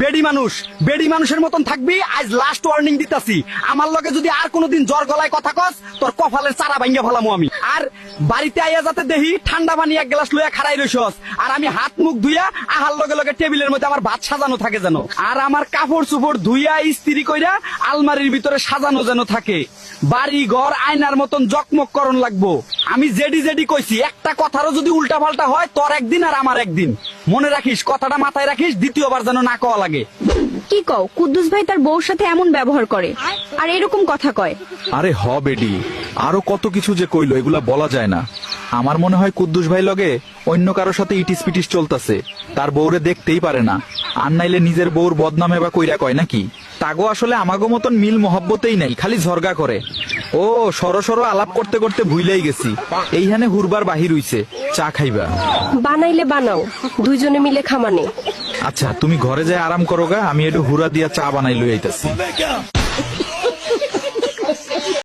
বেডি মানুষের মতন থাকবি। আজ লাস্ট ওয়ার্নিং দিতাছি, আমার লগে যদি আর কোনোদিন জ্বর গলায় কথা কস, তোর কপালের চারা ভাঙ্গা ফেলামু আমি। আর বাড়িতে আইয়া যাতে দেখি ঠান্ডা পানি এক গ্লাস লইয়া খাড়াই রইছস, আর আমি হাত মুখ ধুইয়া আহার লগে লগে টেবিলের মধ্যে আমার ভাত সাজানো থাকে যেন, আর আমার কাপড় চোপড় ধুইয়া ইস্ত্রি কইরা আলমারির ভিতরে সাজানো যেন থাকে। বাড়ি ঘর আয়নার মতন জকমক করণ লাগবো। আমি জেডি কইছি, একটা কথারও যদি উল্টা পাল্টা হয়, তোর একদিন আর আমার একদিন। মনে রাখিস, কথাটা মাথায় রাখিস, দ্বিতীয়বার যেন না কওয়া লাগে। কি কও, কুদ্দুস ভাই তার বউর সাথে এমন ব্যবহার করে আর এরকম কথা কয়? আরে হ বেডি, আরো কত কিছু যে কইলো, এগুলা বলা যায় না। আমার মনে হয় কুদ্দুস ভাই লগে অন্য কারোর সাথে ইটিস পিটিস চলতেছে, তার বউরে দেখতেই পারে না। আর নাইলে নিজের বউর বদনামে বা কইরা কয় নাকি? তাগো আসলে আমাগো মতন মিল মহব্বতেই নাই, খালি ঝরগা করে। ও সরো আলাপ করতে করতে ভুইলাই গেছি, এইখানে হুরবার বাহির হইছে। চা খাইবা? বানাইলে বানাও, দুইজনে মিলে খামানে। আচ্ছা তুমি ঘরে যায় আরাম করো গা, আমি একটু হুরা দিয়া চা বানাই লই আইতাছি।